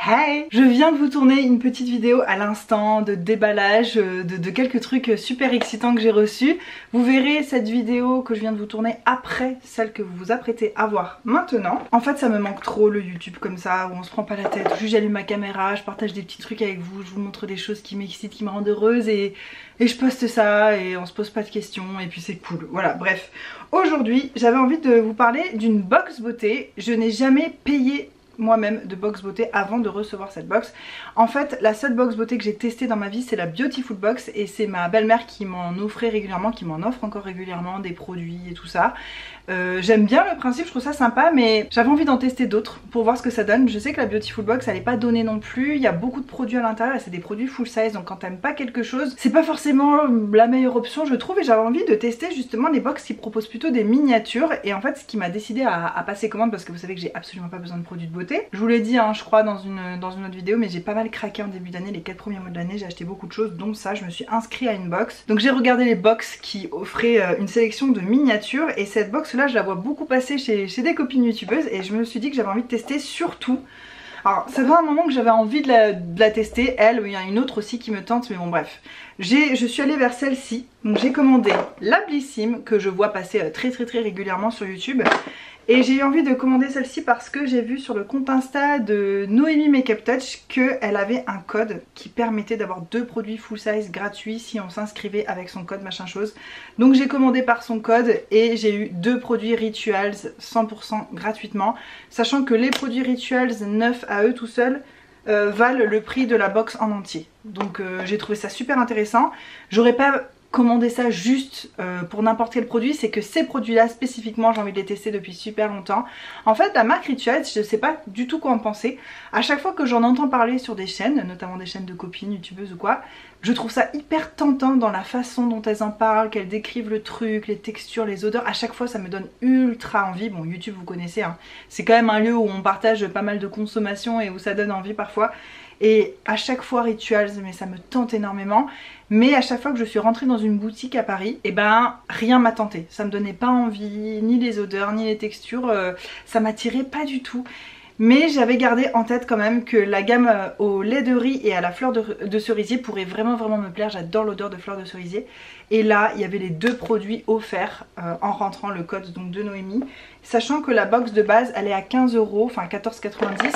Hey! Je viens de vous tourner une petite vidéo à l'instant de déballage de quelques trucs super excitants que j'ai reçus. Vous verrez cette vidéo que je viens de vous tourner après celle que vous vous apprêtez à voir maintenant. En fait ça me manque trop le YouTube comme ça où on se prend pas la tête. Juste j'allume ma caméra, je partage des petits trucs avec vous, je vous montre des choses qui m'excitent, qui me rendent heureuse et je poste ça et on se pose pas de questions et puis c'est cool. Voilà, bref. Aujourd'hui j'avais envie de vous parler d'une box beauté. Je n'ai jamais payé moi-même de box beauté avant de recevoir cette box. En fait la seule box beauté que j'ai testée dans ma vie c'est la Beautiful Box et c'est ma belle-mère qui m'en offrait régulièrement, qui m'en offre encore régulièrement des produits et tout ça. J'aime bien le principe, je trouve ça sympa mais j'avais envie d'en tester d'autres pour voir ce que ça donne. Je sais que la Beautiful Box elle est pas donnée non plus, il y a beaucoup de produits à l'intérieur et c'est des produits full size donc quand t'aimes pas quelque chose c'est pas forcément la meilleure option je trouve et j'avais envie de tester justement les box qui proposent plutôt des miniatures et en fait ce qui m'a décidé à passer commande parce que vous savez que j'ai absolument pas besoin de produits de beauté. Je vous l'ai dit hein, je crois dans une autre vidéo mais j'ai pas mal craqué en début d'année, les 4 premiers mois de l'année j'ai acheté beaucoup de choses dont ça, je me suis inscrite à une box. Donc j'ai regardé les box qui offraient une sélection de miniatures et cette box là je la vois beaucoup passer chez des copines youtubeuses et je me suis dit que j'avais envie de tester surtout. Alors ça fait un moment que j'avais envie de la tester, elle, il y a une autre aussi qui me tente mais bon bref. Je suis allée vers celle-ci, donc j'ai commandé la Blissim que je vois passer très régulièrement sur YouTube. Et j'ai eu envie de commander celle-ci parce que j'ai vu sur le compte Insta de Noémie Makeup Touch qu'elle avait un code qui permettait d'avoir 2 produits full size gratuits si on s'inscrivait avec son code machin chose. Donc j'ai commandé par son code et j'ai eu 2 produits Rituals 100% gratuitement. Sachant que les produits Rituals neufs à eux tout seuls valent le prix de la box en entier. Donc j'ai trouvé ça super intéressant. J'aurais pas commander ça juste pour n'importe quel produit, c'est que ces produits là spécifiquement j'ai envie de les tester depuis super longtemps. En fait la marque Rituals, je sais pas du tout quoi en penser. À chaque fois que j'en entends parler sur des chaînes, notamment des chaînes de copines, youtubeuses ou quoi, je trouve ça hyper tentant dans la façon dont elles en parlent, qu'elles décrivent le truc, les textures, les odeurs. À chaque fois ça me donne ultra envie. Bon YouTube vous connaissez hein, c'est quand même un lieu où on partage pas mal de consommation et où ça donne envie parfois. Et à chaque fois Rituals, mais ça me tente énormément. Mais à chaque fois que je suis rentrée dans une boutique à Paris, et ben rien m'a tenté. Ça me donnait pas envie, ni les odeurs, ni les textures, ça m'attirait pas du tout. Mais j'avais gardé en tête quand même que la gamme au lait de riz et à la fleur de cerisier pourrait vraiment me plaire. J'adore l'odeur de fleur de cerisier. Et là il y avait les 2 produits offerts en rentrant, le code donc de Noémie. Sachant que la box de base elle est à 15 €, enfin 14,90 €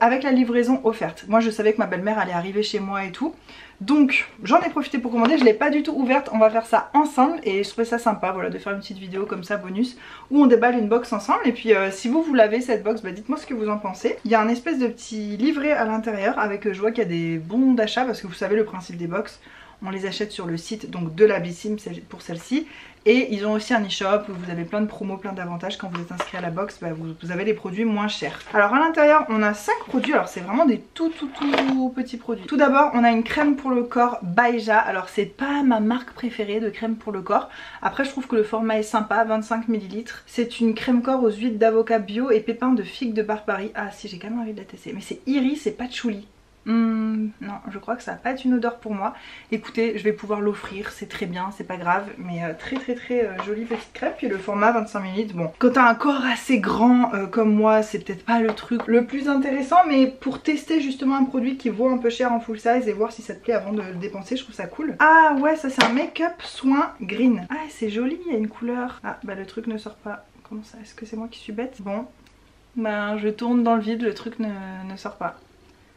avec la livraison offerte. Moi je savais que ma belle-mère allait arriver chez moi et tout. Donc j'en ai profité pour commander, je l'ai pas du tout ouverte, on va faire ça ensemble et je trouvais ça sympa voilà, de faire une petite vidéo comme ça bonus où on déballe une box ensemble. Et puis si vous l'avez cette box, bah, dites-moi ce que vous en pensez. Il y a un espèce de petit livret à l'intérieur avec, je vois qu'il y a des bons d'achat parce que vous savez le principe des box. On les achète sur le site donc de la Blissim pour celle-ci. Et ils ont aussi un e-shop où vous avez plein de promos, plein d'avantages. Quand vous êtes inscrit à la box, bah, vous avez les produits moins chers. Alors à l'intérieur on a 5 produits, alors c'est vraiment des tout petits produits. Tout d'abord on a une crème pour le corps Baeja. Alors c'est pas ma marque préférée de crème pour le corps. Après je trouve que le format est sympa, 25 ml. C'est une crème corps aux huiles d'avocat bio et pépins de figue de Barbarie. Ah si, j'ai quand même envie de la tester. Mais c'est iris et patchouli. Non, je crois que ça va pas être une odeur pour moi. Écoutez, je vais pouvoir l'offrir, c'est très bien, c'est pas grave. Mais très jolie petite crème. Puis le format 25 ml. Bon, quand t'as un corps assez grand comme moi, c'est peut-être pas le truc le plus intéressant. Mais pour tester justement un produit qui vaut un peu cher en full size et voir si ça te plaît avant de le dépenser, je trouve ça cool. Ah ouais, ça c'est un make-up soin green. Ah c'est joli, il y a une couleur. Ah bah le truc ne sort pas. Comment ça? Est-ce que c'est moi qui suis bête? Bon, bah je tourne dans le vide, le truc ne sort pas.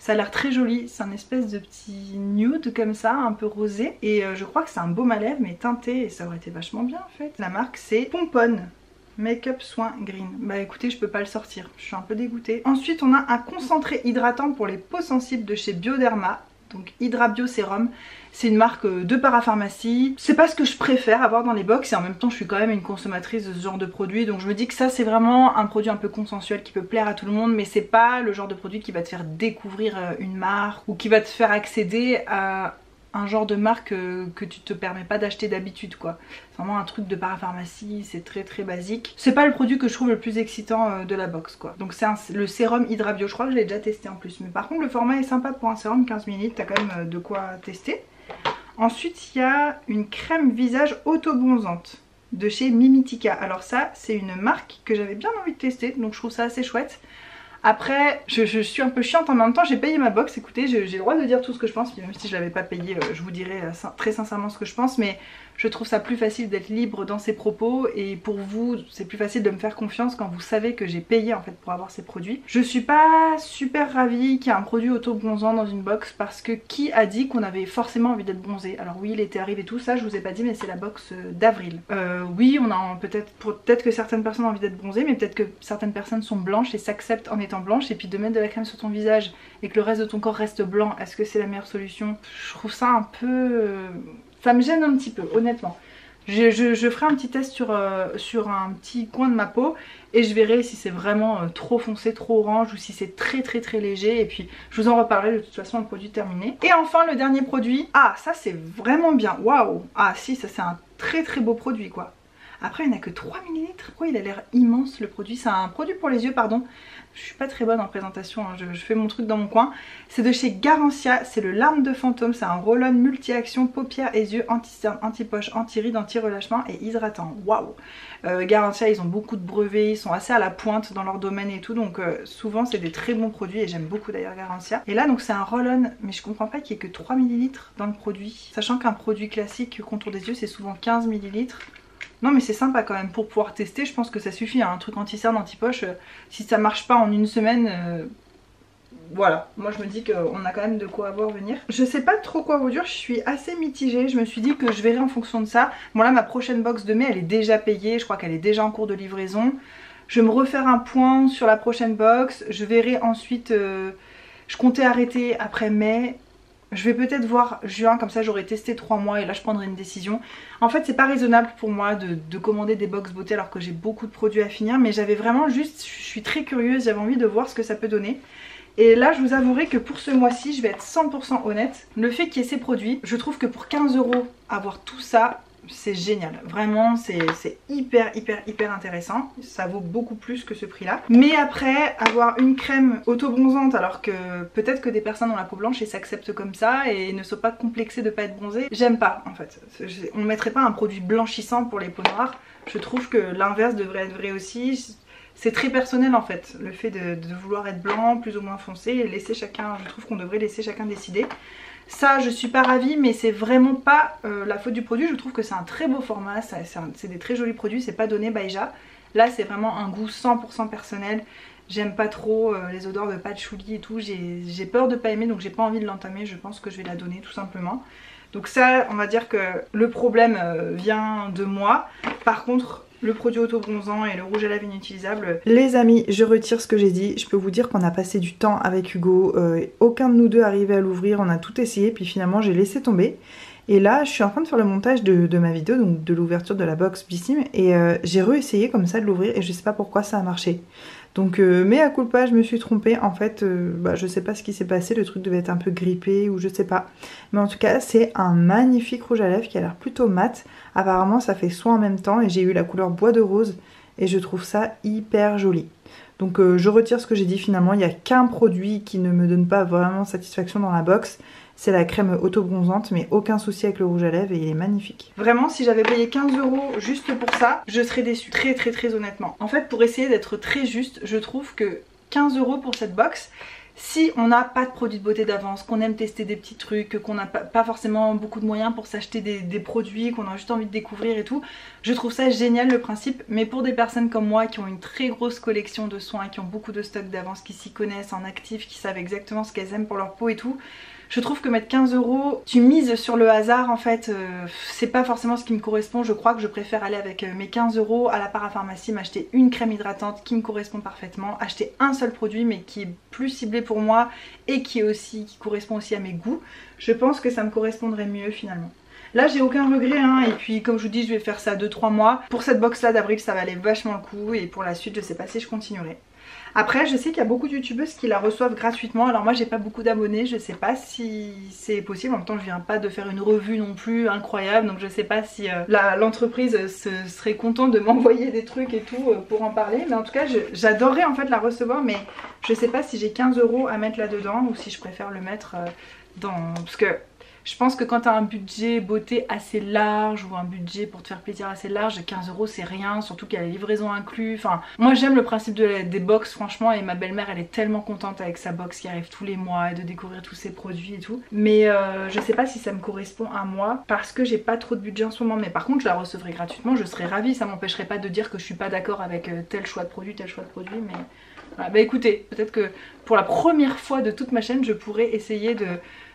Ça a l'air très joli, c'est un espèce de petit nude comme ça, un peu rosé. Et je crois que c'est un baume à lèvres mais teinté et ça aurait été vachement bien en fait. La marque c'est Pomponne Make-up Soin Green. Bah écoutez, je peux pas le sortir, je suis un peu dégoûtée. Ensuite on a un concentré hydratant pour les peaux sensibles de chez Bioderma. Donc Hydra Bio Sérum. C'est une marque de parapharmacie. C'est pas ce que je préfère avoir dans les box et en même temps je suis quand même une consommatrice de ce genre de produit. Donc je me dis que ça c'est vraiment un produit un peu consensuel qui peut plaire à tout le monde. Mais c'est pas le genre de produit qui va te faire découvrir une marque ou qui va te faire accéder à un genre de marque que tu te permets pas d'acheter d'habitude quoi. C'est vraiment un truc de parapharmacie, c'est très basique. C'est pas le produit que je trouve le plus excitant de la box quoi. Donc c'est le sérum Hydra Bio, je crois que je l'ai déjà testé en plus. Mais par contre le format est sympa pour un sérum 15 ml, t'as quand même de quoi tester. Ensuite il y a une crème visage auto-bronzante de chez Mimitica. Alors ça c'est une marque que j'avais bien envie de tester donc je trouve ça assez chouette. Après, je suis un peu chiante en même temps, j'ai payé ma box, écoutez, j'ai le droit de dire tout ce que je pense, puis même si je l'avais pas payé, je vous dirais très sincèrement ce que je pense, mais je trouve ça plus facile d'être libre dans ses propos, et pour vous, c'est plus facile de me faire confiance quand vous savez que j'ai payé en fait pour avoir ces produits. Je suis pas super ravie qu'il y ait un produit auto-bronzant dans une box, parce que qui a dit qu'on avait forcément envie d'être bronzé? Alors oui, l'été arrive et tout ça, je vous ai pas dit, mais c'est la box d'avril. Oui, on a peut-être que certaines personnes ont envie d'être bronzées, mais peut-être que certaines personnes sont blanches et s'acceptent en étant blanches, et puis de mettre de la crème sur ton visage et que le reste de ton corps reste blanc, est-ce que c'est la meilleure solution? Je trouve ça un peu... ça me gêne un petit peu, honnêtement. Je ferai un petit test sur un petit coin de ma peau et je verrai si c'est vraiment trop foncé, trop orange, ou si c'est très léger, et puis je vous en reparlerai de toute façon, le produit terminé. Et enfin le dernier produit, ah ça c'est vraiment bien, waouh, ah si, ça c'est un très beau produit quoi. Après il n'y en a que 3 ml, pourquoi il a l'air immense le produit? C'est un produit pour les yeux, pardon. Je suis pas très bonne en présentation, hein. Je fais mon truc dans mon coin. C'est de chez Garancia, c'est le Larme de Fantôme, c'est un roll-on multi-action, paupières et yeux, anti-cerne, anti-poche, anti-rides, anti-relâchement et hydratant. Waouh. Garancia, ils ont beaucoup de brevets, ils sont assez à la pointe dans leur domaine et tout, donc souvent c'est des très bons produits, et j'aime beaucoup d'ailleurs Garancia. Et là donc c'est un roll-on, mais je comprends pas qu'il y ait que 3 ml dans le produit, sachant qu'un produit classique contour des yeux c'est souvent 15 ml. Non mais c'est sympa quand même, pour pouvoir tester, je pense que ça suffit, hein. Un truc anti-cerne, anti-poche, si ça marche pas en une semaine, voilà, moi je me dis qu'on a quand même de quoi voir venir. Je sais pas trop quoi vous dire, je suis assez mitigée, je me suis dit que je verrai en fonction de ça. Bon là ma prochaine box de mai elle est déjà payée, je crois qu'elle est déjà en cours de livraison. Je vais me refaire un point sur la prochaine box, je verrai ensuite, je comptais arrêter après mai. Je vais peut-être voir juin, comme ça j'aurai testé 3 mois et là je prendrai une décision. En fait c'est pas raisonnable pour moi de commander des box beauté alors que j'ai beaucoup de produits à finir, mais j'avais vraiment juste, je suis très curieuse, j'avais envie de voir ce que ça peut donner. Et là je vous avouerai que pour ce mois-ci, je vais être 100% honnête, le fait qu'il y ait ces produits, je trouve que pour 15 € avoir tout ça, c'est génial. Vraiment c'est hyper intéressant, ça vaut beaucoup plus que ce prix là. Mais après avoir une crème auto-bronzante, alors que peut-être que des personnes ont la peau blanche et s'acceptent comme ça et ne sont pas complexées de pas être bronzées, j'aime pas en fait. On mettrait pas un produit blanchissant pour les peaux noires, je trouve que l'inverse devrait être vrai aussi. C'est très personnel en fait, le fait de vouloir être blanc, plus ou moins foncé, et laisser chacun, je trouve qu'on devrait laisser chacun décider. Ça je suis pas ravie, mais c'est vraiment pas la faute du produit, je trouve que c'est un très beau format, c'est des très jolis produits, c'est pas donné Baïja. Là c'est vraiment un goût 100% personnel, j'aime pas trop les odeurs de patchouli et tout, j'ai peur de pas aimer, donc j'ai pas envie de l'entamer, je pense que je vais la donner tout simplement. Donc ça on va dire que le problème vient de moi. Par contre le produit auto-bronzant et le rouge à lèvres inutilisable, les amis, je retire ce que j'ai dit. Je peux vous dire qu'on a passé du temps avec Hugo, aucun de nous deux arrivait à l'ouvrir, on a tout essayé, puis finalement j'ai laissé tomber. Et là je suis en train de faire le montage de ma vidéo, donc de l'ouverture de la box Bissim, et j'ai réessayé comme ça de l'ouvrir et je sais pas pourquoi ça a marché. Donc mea culpa, je me suis trompée en fait, je sais pas ce qui s'est passé, le truc devait être un peu grippé ou je sais pas. Mais en tout cas c'est un magnifique rouge à lèvres qui a l'air plutôt mat, apparemment ça fait soin en même temps et j'ai eu la couleur bois de rose et je trouve ça hyper joli. Donc je retire ce que j'ai dit, finalement il n'y a qu'un produit qui ne me donne pas vraiment satisfaction dans la box. C'est la crème auto-bronzante, mais aucun souci avec le rouge à lèvres et il est magnifique. Vraiment, si j'avais payé 15 € juste pour ça, je serais déçue, très honnêtement. En fait, pour essayer d'être très juste, je trouve que 15 € pour cette box, si on n'a pas de produits de beauté d'avance, qu'on aime tester des petits trucs, qu'on n'a pas forcément beaucoup de moyens pour s'acheter des produits, qu'on a juste envie de découvrir et tout, je trouve ça génial le principe. Mais pour des personnes comme moi qui ont une très grosse collection de soins, qui ont beaucoup de stocks d'avance, qui s'y connaissent en actif, qui savent exactement ce qu'elles aiment pour leur peau et tout, je trouve que mettre 15 €, tu mises sur le hasard en fait, c'est pas forcément ce qui me correspond. Je crois que je préfère aller avec mes 15 € à la parapharmacie, m'acheter une crème hydratante qui me correspond parfaitement, acheter un seul produit mais qui est plus ciblé pour moi et qui correspond aussi à mes goûts. Je pense que ça me correspondrait mieux finalement. Là j'ai aucun regret hein, et puis comme je vous dis je vais faire ça 2-3 mois. Pour cette box là d'avril ça valait vachement le coup et pour la suite je sais pas si je continuerai. Après je sais qu'il y a beaucoup de youtubeuses qui la reçoivent gratuitement, alors moi j'ai pas beaucoup d'abonnés, je sais pas si c'est possible, en même temps je viens pas de faire une revue non plus incroyable, donc je sais pas si l'entreprise serait contente de m'envoyer des trucs et tout pour en parler, mais en tout cas j'adorerais en fait la recevoir, mais je sais pas si j'ai 15 € à mettre là dedans ou si je préfère le mettre dans... parce que je pense que quand tu as un budget beauté assez large ou un budget pour te faire plaisir assez large, 15 € c'est rien, surtout qu'il y a la livraison inclus. Enfin, moi j'aime le principe des box franchement, et ma belle-mère elle est tellement contente avec sa box qui arrive tous les mois et de découvrir tous ses produits et tout. Mais je sais pas si ça me correspond à moi parce que j'ai pas trop de budget en ce moment. Mais par contre je la recevrai gratuitement, je serais ravie, ça m'empêcherait pas de dire que je suis pas d'accord avec tel choix de produit, mais voilà. Bah écoutez, peut-être que pour la première fois de toute ma chaîne je pourrais essayer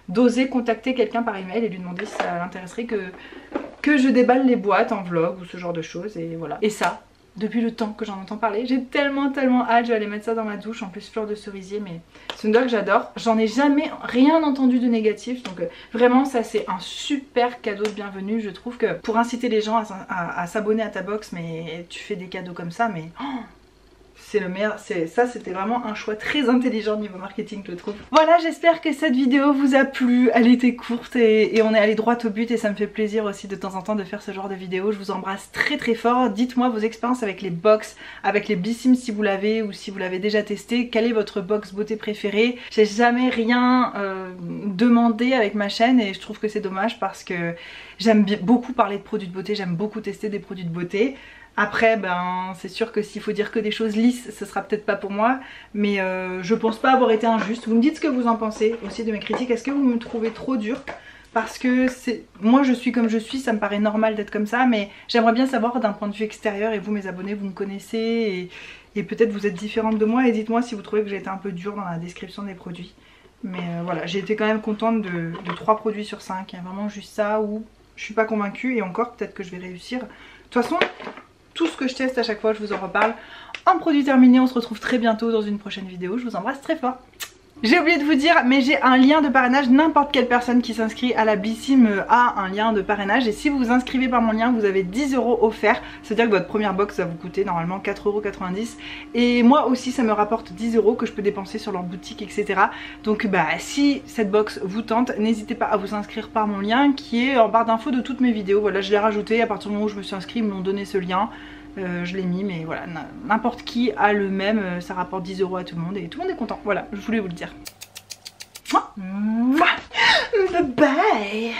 d'oser contacter quelqu'un par email et lui demander si ça l'intéresserait que je déballe les boîtes en vlog ou ce genre de choses, et voilà. Et ça, depuis le temps que j'en entends parler, j'ai tellement hâte, je vais aller mettre ça dans ma douche, en plus fleur de cerisier, mais c'est une doigt que j'adore. J'en ai jamais rien entendu de négatif, donc vraiment ça c'est un super cadeau de bienvenue. Je trouve que pour inciter les gens à s'abonner à ta box, mais tu fais des cadeaux comme ça, mais... Oh, c'est le meilleur, ça c'était vraiment un choix très intelligent niveau marketing je trouve. Voilà, j'espère que cette vidéo vous a plu, elle était courte et on est allé droit au but et ça me fait plaisir aussi de temps en temps de faire ce genre de vidéo. Je vous embrasse très fort, dites-moi vos expériences avec les box, avec les Blissim si vous l'avez ou si vous l'avez déjà testé, quelle est votre box beauté préférée. J'ai jamais rien demandé avec ma chaîne et je trouve que c'est dommage parce que j'aime beaucoup parler de produits de beauté, j'aime beaucoup tester des produits de beauté. Après ben c'est sûr que s'il faut dire que des choses lisses ce sera peut-être pas pour moi, mais je pense pas avoir été injuste. Vous me dites ce que vous en pensez aussi de mes critiques, est-ce que vous me trouvez trop dur? Parce que moi je suis comme je suis, ça me paraît normal d'être comme ça, mais j'aimerais bien savoir d'un point de vue extérieur, et vous mes abonnés vous me connaissez et peut-être vous êtes différentes de moi, et dites-moi si vous trouvez que j'ai été un peu dure dans la description des produits. Mais voilà, j'ai été quand même contente de 3 produits sur 5, il y a vraiment juste ça où je suis pas convaincue, et encore peut-être que je vais réussir. De toute façon, tout ce que je teste à chaque fois je vous en reparle. Un produit terminé, on se retrouve très bientôt dans une prochaine vidéo, je vous embrasse très fort. J'ai oublié de vous dire, mais j'ai un lien de parrainage, n'importe quelle personne qui s'inscrit à la Blissim a un lien de parrainage, et si vous vous inscrivez par mon lien vous avez 10 € offerts, c'est-à-dire que votre première box va vous coûter normalement 4,90 €, et moi aussi ça me rapporte 10 € que je peux dépenser sur leur boutique, etc. Donc bah si cette box vous tente, n'hésitez pas à vous inscrire par mon lien qui est en barre d'infos de toutes mes vidéos. Voilà, je l'ai rajouté à partir du moment où je me suis inscrit, ils m'ont donné ce lien. Je l'ai mis, mais voilà, n'importe qui a le même, ça rapporte 10 € à tout le monde et tout le monde est content. Voilà, je voulais vous le dire. Bye bye.